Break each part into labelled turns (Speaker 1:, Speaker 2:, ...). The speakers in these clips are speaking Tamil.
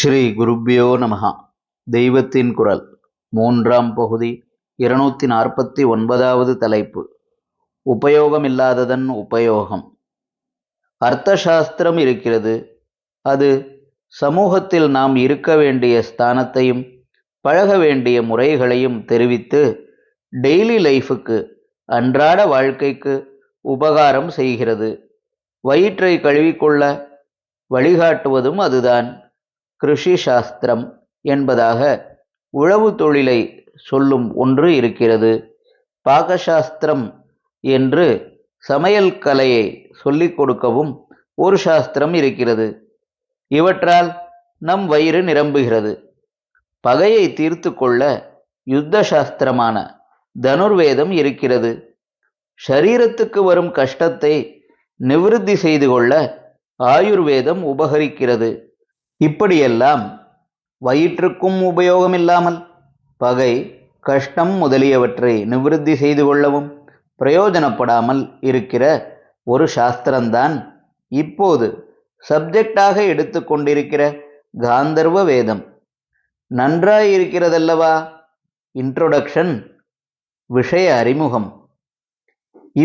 Speaker 1: ஸ்ரீ குருப்யோ நமஹ. தெய்வத்தின் குரல் மூன்றாம் பகுதி 249வது தலைப்பு. உபயோகமில்லாததன் உபயோகம். அர்த்தசாஸ்திரம் இருக்கிறது. அது சமூகத்தில் நாம் இருக்க வேண்டிய ஸ்தானத்தையும் பழக வேண்டிய முறைகளையும் தெரிவித்து டெய்லி லைஃபுக்கு, அன்றாட வாழ்க்கைக்கு உபகாரம் செய்கிறது. வயிற்றை கழுவிக்கொள்ள வழிகாட்டுவதும் அதுதான். கிருஷி சாஸ்திரம் என்பதாக உழவு தொழிலை சொல்லும் ஒன்று இருக்கிறது. பாகசாஸ்திரம் என்று சமையல் கலையை சொல்லிக் கொடுக்கவும் ஒரு சாஸ்திரம் இருக்கிறது. இவற்றால் நம் வயிறு நிரம்புகிறது. பகையை தீர்த்து கொள்ள யுத்த சாஸ்திரமான தனுர்வேதம் இருக்கிறது. ஷரீரத்துக்கு வரும் கஷ்டத்தை நிவிருத்தி செய்து கொள்ள ஆயுர்வேதம் உபகரிக்கிறது. இப்படியெல்லாம் வயிற்றுக்கும் உபயோகமில்லாமல் பகை, கஷ்டம் முதலியவற்றை நிவிருத்தி செய்து கொள்ளவும் பிரயோஜனப்படாமல் இருக்கிற ஒரு சாஸ்திரம்தான் இப்போது சப்ஜெக்டாக எடுத்துக்கொண்டிருக்கிற காந்தர்வ வேதம். நன்றாயிருக்கிறதல்லவா? இன்ட்ரோடக்ஷன், விஷய அறிமுகம்.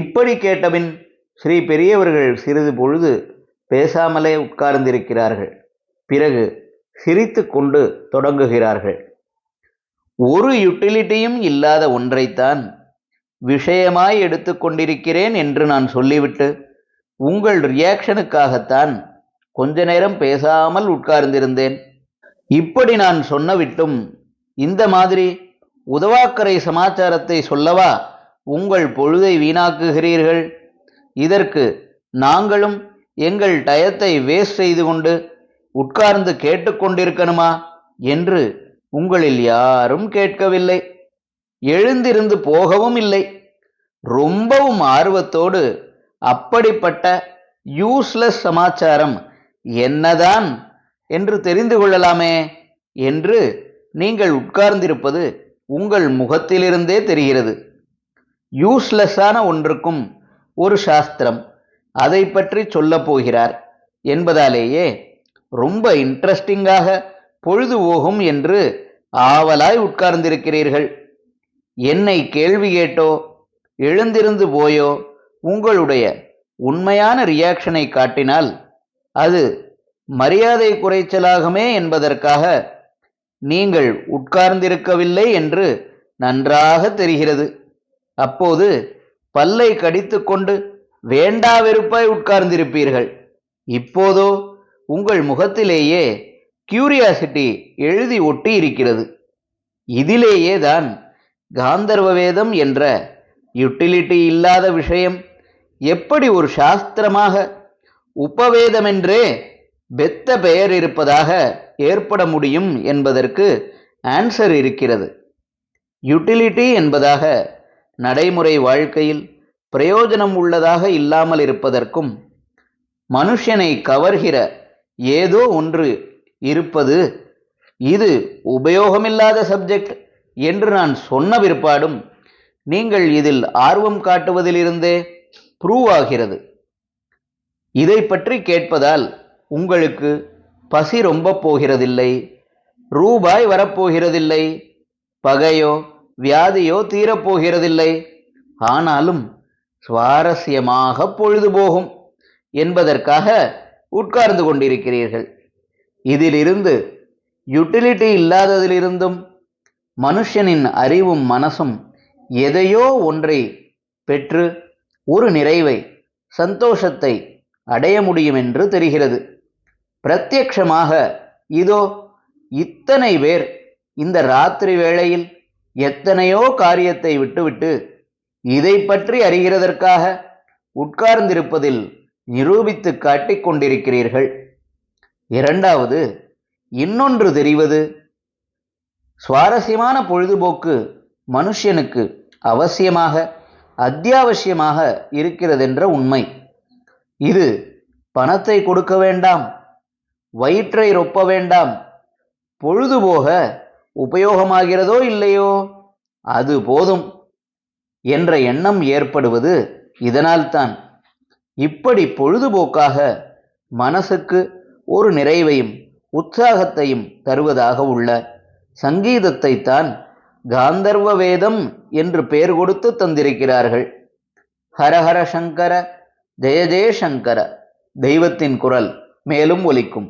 Speaker 1: இப்படி கேட்டபின் ஸ்ரீ பெரியவர்கள் சிறிது பொழுது பேசாமலே உட்கார்ந்திருக்கிறார்கள். பிறகு சிரித்து கொண்டு தொடங்குகிறார்கள். ஒரு யுட்டிலிட்டியும் இல்லாத ஒன்றைத்தான் விஷயமாய் எடுத்துக்கொண்டிருக்கிறேன் என்று நான் சொல்லிவிட்டு உங்கள் ரியாக்ஷனுக்காகத்தான் கொஞ்ச நேரம் பேசாமல் உட்கார்ந்திருந்தேன். இப்படி நான் சொன்னவிட்டும் இந்த மாதிரி உதவாக்கரை சமாச்சாரத்தை சொல்லவா உங்கள் பொழுதை வீணாக்குகிறீர்கள்? இதற்கு நாங்களும் எங்கள் டயத்தை வேஸ்ட் செய்து கொண்டு உட்கார்ந்து கேட்டுக்கொண்டிருக்கணுமா என்று உங்களில் யாரும் கேட்கவில்லை. எழுந்திருந்து போகவும் இல்லை. ரொம்பவும் ஆர்வத்தோடு அப்படிப்பட்ட யூஸ்லெஸ் சமாச்சாரம் என்னதான் என்று தெரிந்து கொள்ளலாமே என்று நீங்கள் உட்கார்ந்திருப்பது உங்கள் முகத்திலிருந்தே தெரிகிறது. யூஸ்லெஸ்ஸான ஒன்றுக்கும் ஒரு சாஸ்திரம் அதை பற்றி சொல்லப் போகிறார் என்பதாலேயே ரொம்ப இன்ட்ரெஸ்டிங்காக பொழுது போகும் என்று ஆவலாய் உட்கார்ந்திருக்கிறீர்கள். என்னை கேள்வி கேட்டோ எழுந்திருந்து போயோ உங்களுடைய உண்மையான ரியாக்ஷனை காட்டினால் அது மரியாதை குறைச்சலாகுமே என்பதற்காக நீங்கள் உட்கார்ந்திருக்கவில்லை என்று நன்றாக தெரிகிறது. அப்போது பல்லை கடித்து கொண்டு வேண்டா வெறுப்பாய் உட்கார்ந்திருப்பீர்கள். இப்போதோ உங்கள் முகத்திலேயே கியூரியாசிட்டி எழுதி ஒட்டி இருக்கிறது. இதிலேயே தான் காந்தர்வ வேதம் என்ற யுட்டிலிட்டி இல்லாத விஷயம் எப்படி ஒரு சாஸ்திரமாக உபவேதமென்றே பெத்த பெயர் இருப்பதாக ஏற்பட முடியும் என்பதற்கு ஆன்சர் இருக்கிறது. யுட்டிலிட்டி என்பதாக நடைமுறை வாழ்க்கையில் பிரயோஜனம் உள்ளதாக இல்லாமல் இருப்பதற்கும் மனுஷனை கவர்கிற ஏதோ ஒன்று இருப்பது, இது உபயோகமில்லாத சப்ஜெக்ட் என்று நான் சொன்ன பிற்பாடும் நீங்கள் இதில் ஆர்வம் காட்டுவதிலிருந்தே ப்ரூவ் ஆகிறது. இதை பற்றி கேட்பதால் உங்களுக்கு பசி ரொம்ப போகிறதில்லை, ரூபாய் வரப்போகிறதில்லை, பகையோ வியாதியோ தீரப்போகிறதில்லை. ஆனாலும் சுவாரஸ்யமாக பொழுது போகும் என்பதற்காக உட்கார்ந்து கொண்டிருக்கிறீர்கள். இதிலிருந்து யுட்டிலிட்டி இல்லாததிலிருந்தும் மனுஷனின் அறிவும் மனசும் எதையோ ஒன்றை பெற்று ஒரு நிறைவை, சந்தோஷத்தை அடைய முடியும் என்று தெரிகிறது. பிரத்யக்ஷமாக இதோ இத்தனை பேர் இந்த ராத்திரி வேளையில் எத்தனையோ காரியத்தை விட்டுவிட்டு இதை பற்றி அறிகிறதற்காக உட்கார்ந்திருப்பதில் நிரூபித்து காட்டிக் கொண்டிருக்கிறீர்கள். இரண்டாவது, இன்னொன்று தெரிவது, சுவாரஸ்யமான பொழுதுபோக்கு மனுஷனுக்கு அவசியமாக, அத்தியாவசியமாக இருக்கிறதென்ற உண்மை. இது பணத்தை கொடுக்க வேண்டாம், வயிற்றை ரொப்ப வேண்டாம், பொழுதுபோக உபயோகமாகிறதோ இல்லையோ அது போதும் என்ற எண்ணம் ஏற்படுவது இதனால்தான். இப்படி பொழுதுபோக்காக மனசுக்கு ஒரு நிறைவையும் உற்சாகத்தையும் தருவதாக உள்ள சங்கீதத்தை தான் காந்தர்வ வேதம் என்று பெயர் கொடுத்து தந்திருக்கிறார்கள். ஹரஹர சங்கர, ஜெய ஜெய சங்கர, தெய்வத்தின் குரல் மேலும் ஒலிக்கும்.